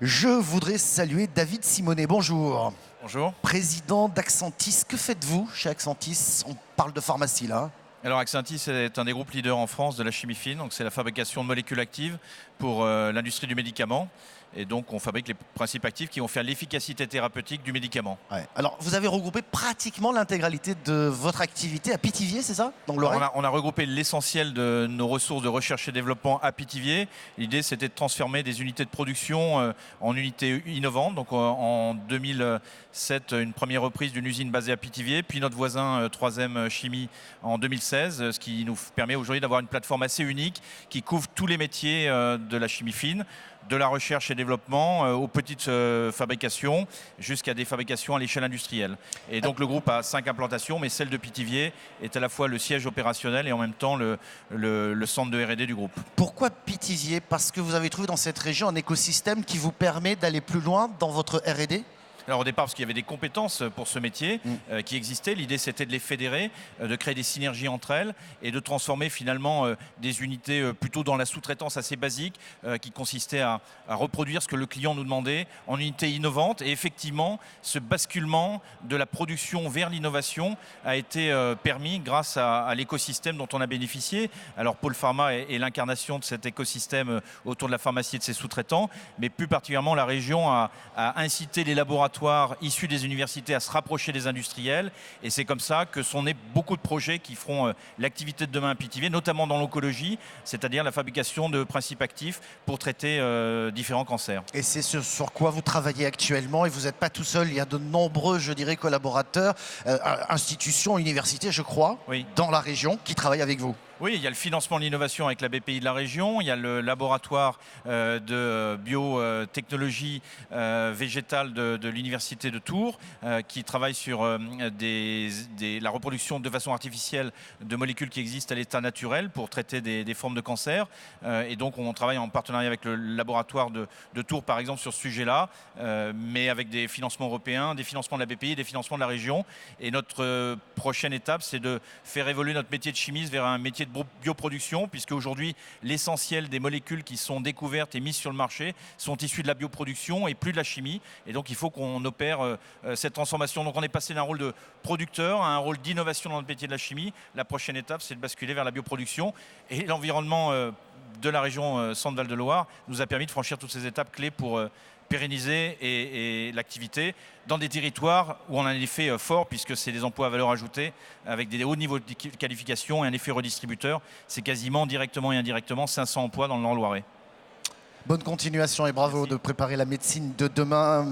Je voudrais saluer David Simonet. Bonjour. Bonjour. Président d'Axentis. Que faites-vous chez Axentis? On parle de pharmacie là. Alors Axentis est un des groupes leaders en France de la chimie fine, donc c'est la fabrication de molécules actives pour l'industrie du médicament. Et donc on fabrique les principes actifs qui vont faire l'efficacité thérapeutique du médicament. Ouais. Alors vous avez regroupé pratiquement l'intégralité de votre activité à Pithiviers, c'est ça? Dans le Loiret? On a regroupé l'essentiel de nos ressources de recherche et développement à Pithiviers. L'idée c'était de transformer des unités de production en unités innovantes. Donc en 2007, une première reprise d'une usine basée à Pithiviers, puis notre voisin 3M Chimie en 2016, ce qui nous permet aujourd'hui d'avoir une plateforme assez unique qui couvre tous les métiers de la chimie fine, de la recherche et développement aux petites fabrications jusqu'à des fabrications à l'échelle industrielle. Et donc le groupe a 5 implantations, mais celle de Pithiviers est à la fois le siège opérationnel et en même temps le centre de R&D du groupe. Pourquoi Pithiviers? Parce que vous avez trouvé dans cette région un écosystème qui vous permet d'aller plus loin dans votre R&D? Alors au départ, parce qu'il y avait des compétences pour ce métier qui existaient. L'idée, c'était de les fédérer, de créer des synergies entre elles et de transformer finalement des unités plutôt dans la sous-traitance assez basique qui consistait à reproduire ce que le client nous demandait en unités innovantes. Et effectivement, ce basculement de la production vers l'innovation a été permis grâce à l'écosystème dont on a bénéficié. Alors Pôle Pharma est l'incarnation de cet écosystème autour de la pharmacie et de ses sous-traitants, mais plus particulièrement la région a incité les laboratoires issus des universités à se rapprocher des industriels, et c'est comme ça que sont nés beaucoup de projets qui feront l'activité de demain à Pithiviers, notamment dans l'oncologie, c'est-à-dire la fabrication de principes actifs pour traiter différents cancers. Et c'est ce sur quoi vous travaillez actuellement, et vous n'êtes pas tout seul, il y a de nombreux, je dirais, collaborateurs, institutions, universités, je crois, Oui. dans la région, qui travaillent avec vous. Oui, il y a le financement de l'innovation avec la BPI de la région, il y a le laboratoire de biotechnologie végétale de l'université de Tours qui travaille sur la reproduction de façon artificielle de molécules qui existent à l'état naturel pour traiter des formes de cancer. Et donc on travaille en partenariat avec le laboratoire de Tours par exemple sur ce sujet-là, mais avec des financements européens, des financements de la BPI, des financements de la région. Et notre prochaine étape, c'est de faire évoluer notre métier de chimiste vers un métier de bioproduction, puisque aujourd'hui l'essentiel des molécules qui sont découvertes et mises sur le marché sont issues de la bioproduction et plus de la chimie, et donc il faut qu'on opère cette transformation. Donc on est passé d'un rôle de producteur à un rôle d'innovation dans notre métier de la chimie. La prochaine étape, c'est de basculer vers la bioproduction, et l'environnement de la région Centre-Val de Loire nous a permis de franchir toutes ces étapes clés pour pérenniser et l'activité dans des territoires où on a un effet fort, puisque c'est des emplois à valeur ajoutée avec des hauts niveaux de qualification et un effet redistributeur. C'est quasiment directement et indirectement 500 emplois dans le Nord-Loiret. Bonne continuation et bravo. Merci de préparer la médecine de demain.